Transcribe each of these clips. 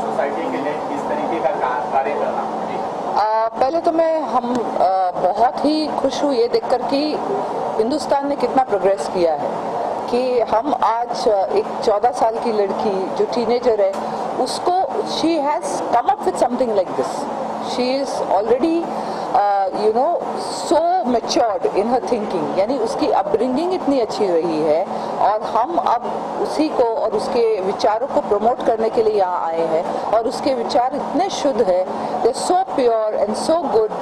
Society के लिए इस तरीके का कार्य करना? पहले तो हम बहुत ही खुश हुए ये देखकर कि हिंदुस्तान ने कितना प्रोग्रेस किया है कि हम आज एक 14 साल की लड़की जो टीनेजर है उसको she has come up with something like this. She is already so matured in her thinking, यानी उसकी अपब्रिंगिंग इतनी अच्छी रही है और हम अब उसी को और उसके विचारों को प्रमोट करने के लिए यहाँ आए हैं और उसके विचार इतने शुद्ध है, they are so pure and so good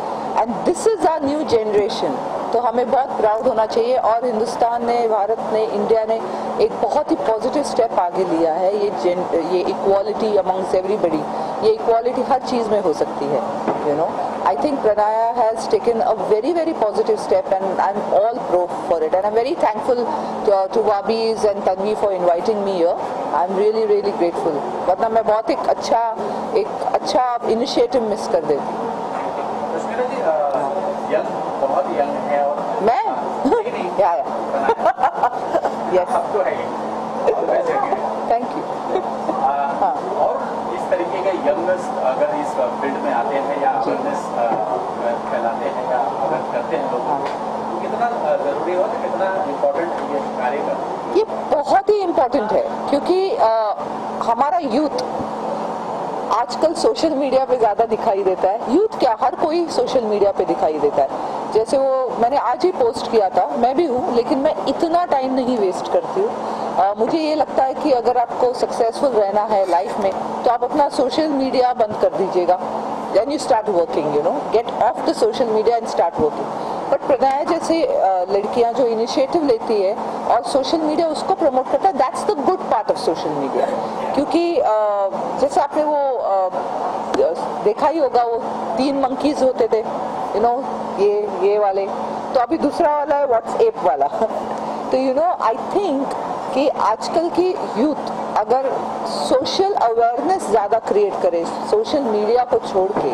and this is our new generation. तो हमें बहुत प्राउड होना चाहिए और हिंदुस्तान ने, भारत ने, इंडिया ने एक बहुत ही पॉजिटिव स्टेप आगे लिया है. ये इक्वालिटी अमंग्स एवरीबडी, ये इक्वालिटी हर चीज़ में हो सकती है. I think Pranaya has taken a very positive step and I'm all pro for it and I'm very thankful to Wabis and Tanvi for inviting me here. I'm really grateful. वरना मैं बहुत एक अच्छा initiative miss कर देती. रश्मिता जी बहुत young है और मैं या यस अब तो है थैंक यू. और इस तरीके का यंगस्ट अगर इस फील्ड में आते हैं या अवेयरनेस फैलाते हैं या अगर करते हैं लोग तो कितना ज़रूरी हो, कितना इम्पोर्टेंट ये कार्य करना? ये बहुत ही इम्पोर्टेंट है क्योंकि हमारा यूथ आजकल सोशल मीडिया पे ज़्यादा दिखाई देता है. यूथ क्या, हर कोई सोशल मीडिया पे दिखाई देता है. जैसे वो मैंने आज ही पोस्ट किया था, मैं भी हूँ लेकिन मैं इतना टाइम नहीं वेस्ट करती हूँ. मुझे ये लगता है कि अगर आपको सक्सेसफुल रहना है लाइफ में तो आप अपना सोशल मीडिया बंद कर दीजिएगा. Then you start working, get off the social media and start working. But Pranaya जैसे लड़कियां जो इनिशिएटिव लेती है और सोशल मीडिया उसको प्रमोट करता है, that's the good part of social media. क्योंकि जैसे आपने वो देखा ही होगा, वो 3 मंकीज होते थे, ये वाले, तो अभी दूसरा वाला है व्हाट्सएप वाला. तो आई थिंक कि आजकल की यूथ अगर सोशल अवेयरनेस ज़्यादा क्रिएट करे सोशल मीडिया को छोड़ के,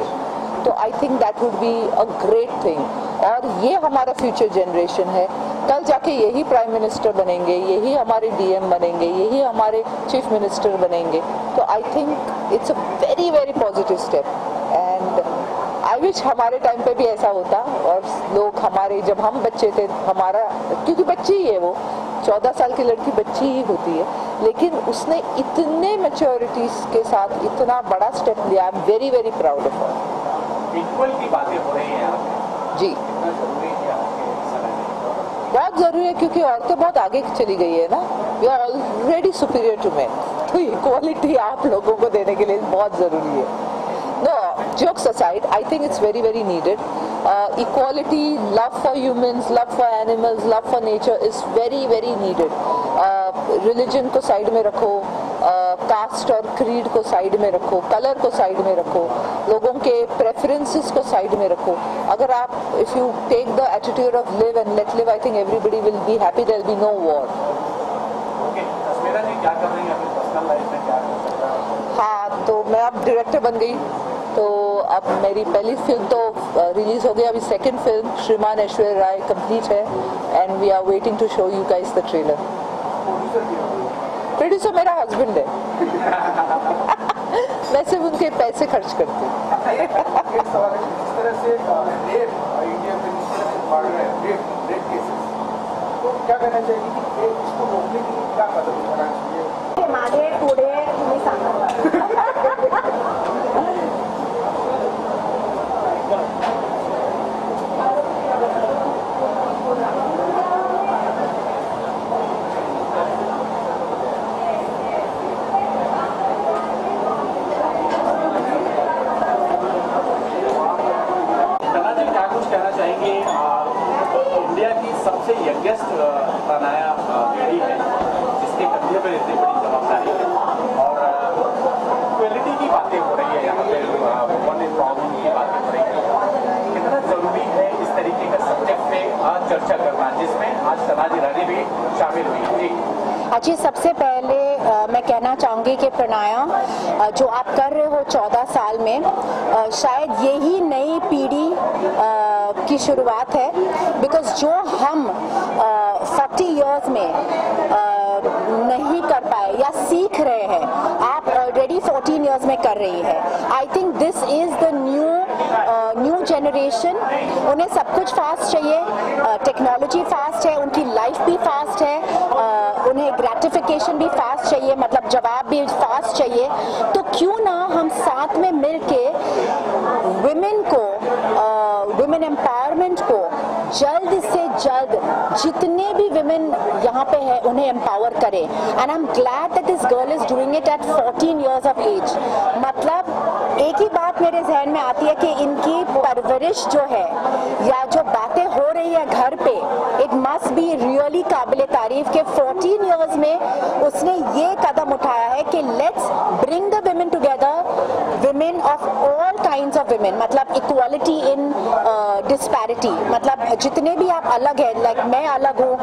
तो I think that would be a great thing. और ये हमारा फ्यूचर जनरेशन है. कल जाके यही प्राइम मिनिस्टर बनेंगे, यही हमारे डीएम बनेंगे, यही हमारे चीफ मिनिस्टर बनेंगे. तो आई think it's a very positive step and I wish हमारे टाइम पे भी ऐसा होता और लोग हमारे, जब हम बच्चे थे, हमारा, क्योंकि बच्ची ही है वो, 14 साल की लड़की बच्ची ही होती है, लेकिन उसने इतने मैच्योरिटीज के साथ इतना बड़ा स्टेप लिया. I am very proud of her. Equal की बातें हो रही हैं यहाँ जी, बहुत ज़रूरी है क्योंकि औरतें बहुत आगे चली गई है ना. We are already superior to men, तो इक्वालिटी आप लोगों को देने के लिए बहुत ज़रूरी है. No, jokes aside, I think it's very needed. Equality, love for humans, love for animals, love for nature is very needed. Religion को साइड में रखो, कास्ट और क्रीड को साइड में रखो, कलर को साइड में रखो, लोगों के प्रेफरेंसेस को साइड में रखो. अगर आप, if you take the attitude of live and let live, I think everybody will be happy. There will be no war. Okay, Rashmita जी क्या कर रही हैं अपनी पर्सनल लाइफ में, क्या कर सकते हैं? हाँ, तो मैं अब डायरेक्टर बन गई, तो अब मेरी पहली फिल्म तो रिलीज हो गई. अभी second film Shriman Aishwarya Rai complete है and we are waiting to show you guys the trailer. Producer मेरा हस्बैंड है. मैं सिर्फ उनके पैसे खर्च करती हूँ. क्या कहना चाहिए कि इसको रोकने के लिए क्या कदम उठाना चाहिए? मागे पुढे तुम्ही सांगा. क्या कुछ कहना चाहेंगे? इंडिया की सबसे यंगेस्ट प्रणया लेडी है जिसके कंधे पर इतनी बड़ी जवाबदारी है और इक्वलिटी की बातें हो रही है यहाँ पे, वुमेन एम्पावरमेंट की बातें हो रही है. कितना जरूरी है इस तरीके का सब्जेक्ट पे आज चर्चा करना जिसमें आज सनाज ईरानी भी शामिल हुई? जी, सबसे पहले मैं कहना चाहूँगी कि प्रणया जो आप कर रहे हो 14 साल में, शायद यही नई पीढ़ी की शुरुआत है. बिकॉज जो हम 40 इयर्स में नहीं कर पाए या सीख रहे हैं, आप ऑलरेडी 14 ईयर्स में कर रही है। I think this is the new generation. उन्हें सब कुछ फास्ट चाहिए, टेक्नोलॉजी फास्ट है, उनकी लाइफ भी फास्ट है, उन्हें ग्रेटिफिकेशन भी फास्ट चाहिए, मतलब जवाब भी फास्ट चाहिए। तो क्यों ना हम साथ में मिलके विमेन को, विमेन एम्पावरमेंट को जल्द से जल्द जितने भी विमेन यहाँ पे है उन्हें एम्पावर करें। And I am glad that this girl is doing it at 14 years of age. मतलब एक ही बात मेरे जहन में आती है कि इनकी परवरिश जो है या जो बातें हो रही है घर पे, इट मस्ट बी रियली काबिल तारीफ के 14 ईयर्स में उसने ये कदम उठाया है कि let's bring the women together, women of all kinds of women, मतलब इक्वालिटी इन डिस्पैरिटी, मतलब जितने भी आप अलग हैं, लाइक मैं अलग हूँ,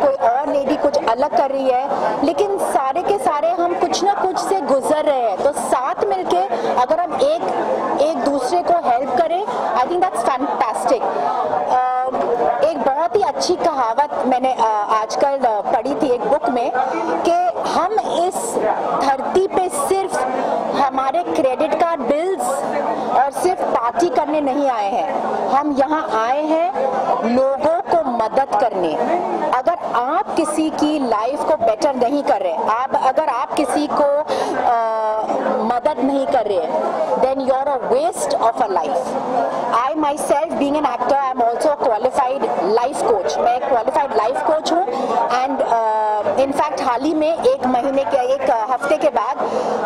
कोई और लेडी कुछ अलग कर रही है, लेकिन सारे के सारे हम कुछ ना कुछ से गुजर रहे हैं। तो साथ मिलके अगर हम एक दूसरे को हेल्प करें, आई थिंक दैट्स फैंटास्टिक। एक बहुत ही अच्छी कहावत मैंने आजकल पढ़ी थी एक बुक में कि हम इस धरती पे सिर्फ हमारे क्रेडिट कार्ड बिल्स और सिर्फ पार्टी करने नहीं आए हैं, हम यहाँ आए हैं लोगों को मदद करने। अगर आप किसी की लाइफ को बेटर नहीं कर रहे, अगर आप किसी को मदद नहीं कर रहे, then you're a waste of a life. I myself being an actor, I am also a qualified life coach. मैं एक qualified life coach हूँ and in fact हाल ही में एक हफ्ते के बाद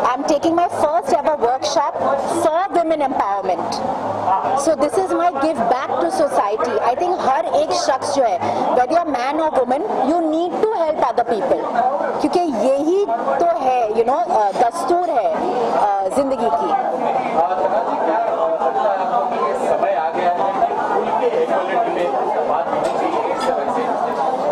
I am taking my first ever workshop for women empowerment. So this is my give back to society. I think हर एक शख्स जो है, whether you're man or woman, you need to help other people. क्योंकि यही तो है, you know, दस्तूर है जिंदगी की।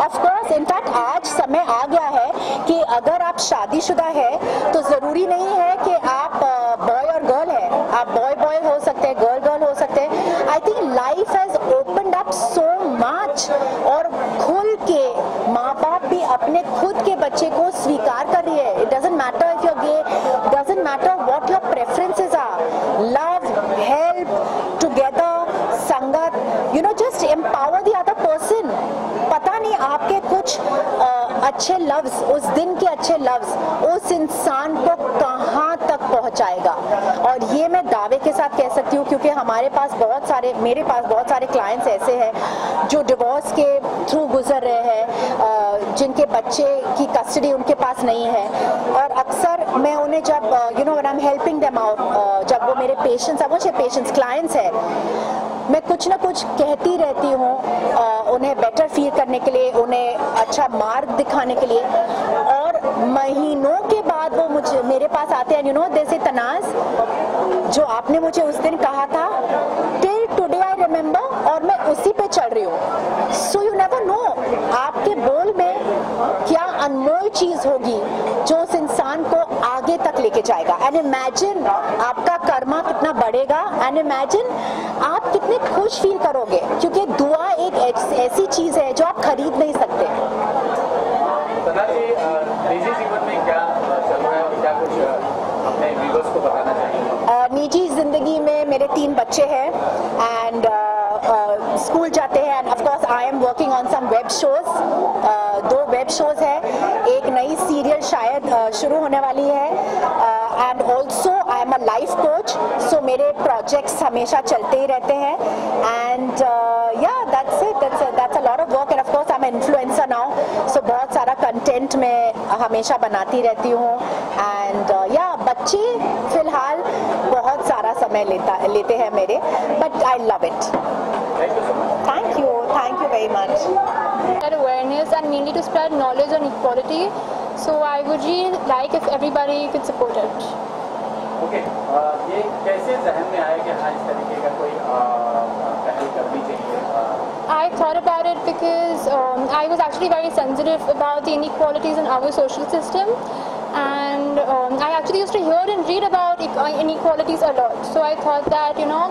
ऑफ कोर्स, इनफैक्ट आज समय आ गया है कि अगर आप शादीशुदा है तो जरूरी नहीं है कि आप बॉय और गर्ल है, आप बॉय हो सकते हैं, गर्ल हो सकते हैं। I think life has opened up so much और खुल के माँ बाप भी अपने खुद के बच्चे को स्वीकार कर रही है। It doesn't matter if you are gay, doesn't matter what your preferences are, love, help, together, संगत, you know, just empower the other person. पता नहीं आपके कुछ अच्छे लफ्ज, उस दिन के अच्छे लफ्ज उस इंसान को कहाँ तक पहुँचाएगा। और ये मैं दावे के साथ कह सकती हूँ क्योंकि मेरे पास बहुत सारे क्लाइंट्स ऐसे हैं जो डिवोर्स के थ्रू गुजर रहे हैं, जिनके बच्चे की कस्टडी उनके पास नहीं है। और अक्सर मैं उन्हें जब when I am helping them out, जब वो मेरे पेशेंट्स क्लाइंट्स हैं, मैं कुछ ना कुछ कहती रहती हूँ उन्हें बेटर फील करने के लिए, उन्हें अच्छा मार्ग दिखाने के लिए। और महीनों के बाद वो मेरे पास आते हैं, यू नो, जैसे तनाज जो आपने मुझे उस दिन कहा था, टिल टुडे आई रिमेम्बर, और मैं उसी पे चल रही हूँ। सो यू नेवर नो आपके बोल में क्या अनमोल चीज होगी जो उस इंसान को आगे तक लेके जाएगा। एंड इमेजिन आपका कर्मा कितना बढ़ेगा, एंड इमेजिन आप कितने खुश फील करोगे, क्योंकि दुआ एक ऐसी चीज है जो आप खरीद नहीं सकते। निजी जीवन में क्या चल रहा है और क्या कुछ अपने व्यूअर्स को बताना चाहिए? निजी जिंदगी में मेरे 3 बच्चे हैं एंड स्कूल जाते हैं, and of course I am working on some web shows. 2 web shows है, एक नई सीरियल शायद शुरू होने वाली है, and also I am a life coach, so मेरे प्रोजेक्ट्स हमेशा चलते ही रहते हैं। And that's it, that's a lot of work, and of course I am influencer now, so बहुत सारा कंटेंट मैं हमेशा बनाती रहती हूँ। एंड बच्चे फिलहाल बहुत सारा समय लेते हैं मेरे, but I love it. Thank you very much. Awareness and mainly to spread knowledge on equality. So I would really like if everybody could support it. Okay. ये कैसे जहन में आया कि हाँ इस तरीके का कोई पहल करनी चाहिए? I thought about it because I was actually very sensitive about the inequalities in our social system, and I actually used to hear and read about inequalities a lot. So I thought that, you know,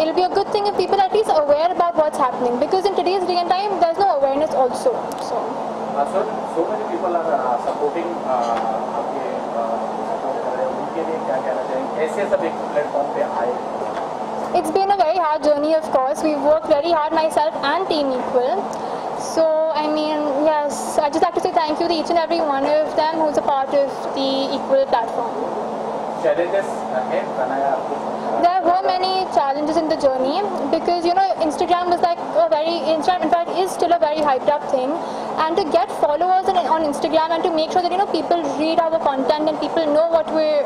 it'll be a good thing if people at least are aware about what's happening, because in today's day and time there's no awareness also. So so many people are supporting आपके support कर रहे हैं, उनकी के लिए क्या कहना चाहेंगे, ऐसे सब एक प्लेटफॉर्म पे आए? It's been a very hard journey, of course. We've worked very hard, myself and Team Equal. So, I mean, yes, I just have to say thank you to each and every one of them who's a part of the Equal platform. Challenges है बनाया आपको? There were many challenges in the journey because, you know, Instagram was like Instagram in fact is still a very hyped up thing, and to get followers on Instagram and to make sure that, you know, people read our content and people know what we're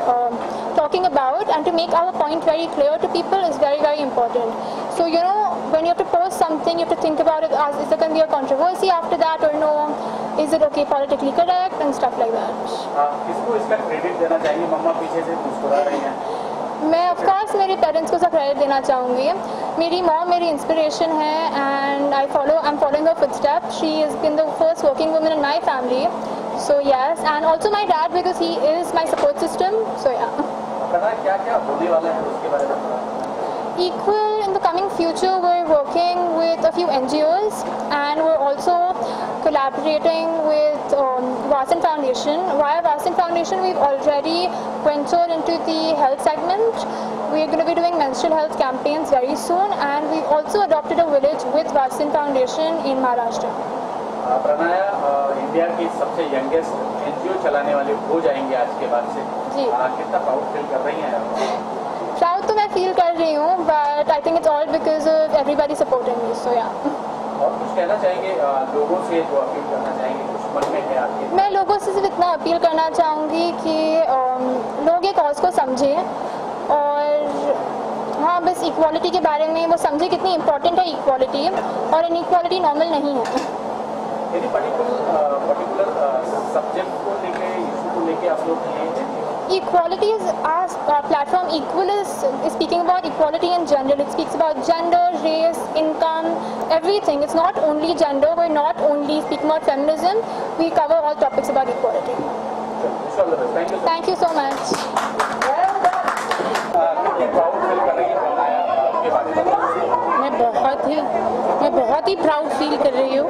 talking about, and to make our point very clear to people is very, very important. So, you know, when you have to post something, you have to think about it as, is there going to be a controversy after that or no? Is it okay politically correct and stuff like that. किसको इसका credit देना चाहिए? मम्मा पीछे से मुस्कुरा रही हैं। मैं ऑफ कोर्स मेरे पेरेंट्स को क्रेडिट देना चाहूँगी। मेरी मॉम मेरी इंस्पिरेशन है एंड आई एम फॉलोइंग हर footstep. She is been the first working woman in my family, so yes, and also my dad because he is my support system, so yeah. क्या होने वाला है उसके बारे में? Equal, in the coming future, we're working with a few NGOs and we're also collaborating with Vasan Foundation. Via Vasan Foundation, we've already ventured into the health segment. We're going to be doing menstrual health campaigns very soon, and we've also adopted a village with Vasan Foundation in Maharashtra. Pranaya India की सबसे youngest NGO चलाने वाले हो जाएंगे आज के बाद से जी। कितना प्राउड फील कर रही हैं? प्राउड तो मैं फील कर रही हूँ, but I think it's all because of everybody supporting me, so yeah. और कुछ कहना चाहेंगे लोगों से, जो अपील करना चाहेंगे, कुछ मन में है आपके? मैं लोगों से सिर्फ इतना अपील करना चाहूँगी कि लोग ये कॉज को समझें और हाँ, बस इक्वालिटी के बारे में वो समझे कितनी इम्पोर्टेंट है इक्वालिटी, और इनइक्वालिटी नॉर्मल नहीं है। यदि पर्टिकुलर सब्जेक्ट को लेके, इशू को लेके आप लोग Equality is our platform. Equal is speaking about equality in general. It speaks about gender, race, income, everything. It's not only gender. We're not only speaking about feminism. We cover all topics about equality. Thank you so much. मैं बहुत ही proud feel कर रही हूँ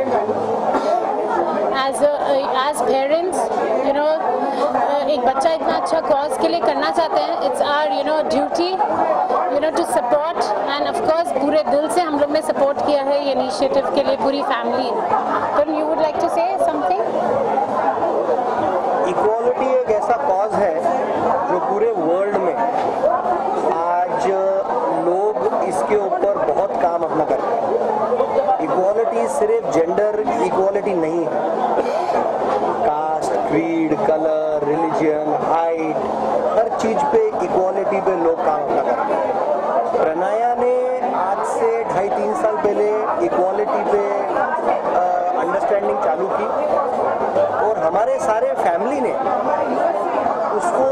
as parents. You know, एक बच्चा इतना अच्छा cause के लिए करना चाहते हैं, it's our duty to support, and of course पूरे दिल से हम लोग ने सपोर्ट किया है ये इनिशिएटिव के लिए, पूरी फैमिली। तो you would like to say something? Equality एक ऐसा कॉज है जो पूरे वर्ल्ड में आज लोग इसके ऊपर बहुत काम अपना कर रहे हैं। इक्वालिटी सिर्फ जेंडर इक्वालिटी नहीं है, caste, creed, colour, religion, height, हर चीज पे इक्वालिटी पे लोग काम अपना कर रहे हैं। प्रणया ने आज से 2.5-3 साल पहले इक्वालिटी पे अंडरस्टैंडिंग चालू की और हमारे सारे फैमिली ने उसको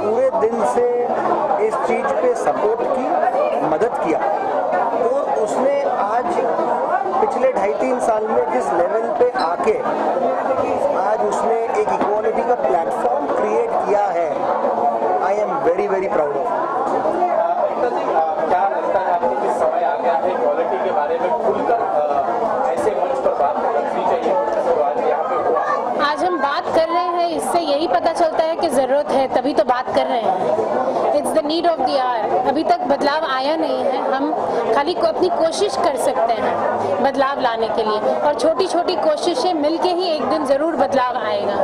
पूरे दिन से इस चीज पे सपोर्ट की, मदद किया, और उसने आज पिछले 2.5-3 साल में जिस लेवल पे आके आज उसने एक इक्वालिटी का प्लेटफॉर्म क्रिएट किया है, I am very very proud of. क्या लगता है आपको कि समय आ गया है इक्वालिटी के बारे में खुलकर ऐसे मंच पर बात करनी चाहिए? आज हम बात कर रहे हैं, इससे यही पता चलता है कि ज़रूरत है, तभी तो बात कर रहे हैं। It's the need of the hour. अभी तक बदलाव आया नहीं है, हम खाली अपनी कोशिश कर सकते हैं बदलाव लाने के लिए, और छोटी छोटी कोशिशें मिलके ही एक दिन ज़रूर बदलाव आएगा।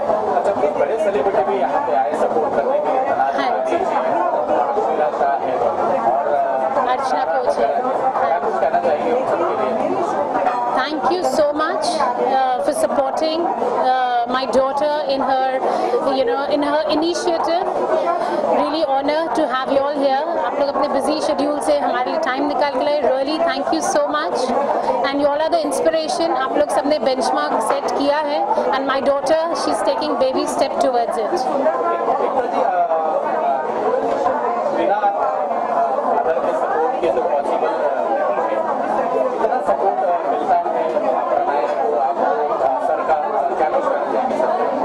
बड़े सेलिब्रिटी भी यहाँ पे आए सपोर्ट करने के लिए, अर्चना कोच है। Thank you so much for supporting my daughter in her initiative. Really honored to have you all here. आप लोग अपने busy schedule से हमारे लिए time निकाल के लाए. Really thank you so much. And you all are the inspiration. आप लोग सबने benchmark set किया है. And my daughter, she's taking baby step towards it.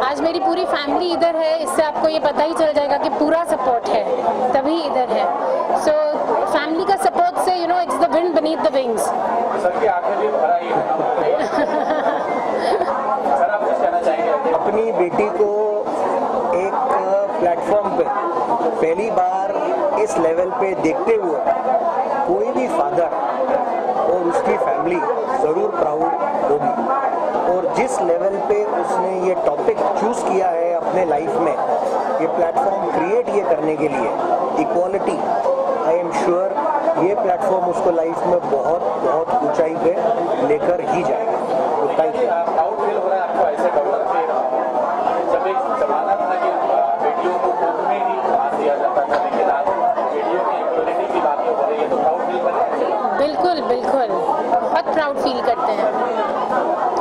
आज मेरी पूरी फैमिली इधर है, इससे आपको ये पता ही चल जाएगा कि पूरा सपोर्ट है, तभी इधर है। सो फैमिली का सपोर्ट से it's the wind beneath the wings. अपनी बेटी को एक प्लेटफॉर्म पे पहली बार इस लेवल पे देखते हुए कोई भी फादर और उसकी फैमिली ज़रूर प्राउड होगी। और जिस लेवल पे उसने ये टॉपिक चूज़ किया है अपने लाइफ में, ये प्लेटफॉर्म क्रिएट ये करने के लिए, इक्वालिटी, आई एम श्योर ये प्लेटफॉर्म उसको लाइफ में बहुत बहुत ऊंचाई पे लेकर ही जाएगा। तो थैंक यू। प्राउड फील हो रहा है आपको ऐसे खबर से? जब एक जमाना था कि बेटियों को कोर्ट में ही फांस दिया जाता था, लेकिन आज बेटियों की इक्वलिटी की बातें हो रही है, तो प्राउड फील कर रहे हैं? बिल्कुल बिल्कुल, बहुत प्राउड फील करते हैं।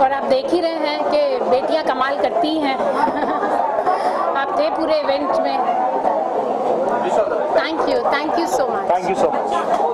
और आप देख ही रहे हैं कि बेटियां कमाल करती हैं। आप थे पूरे इवेंट में। Thank you so much. Thank you so much.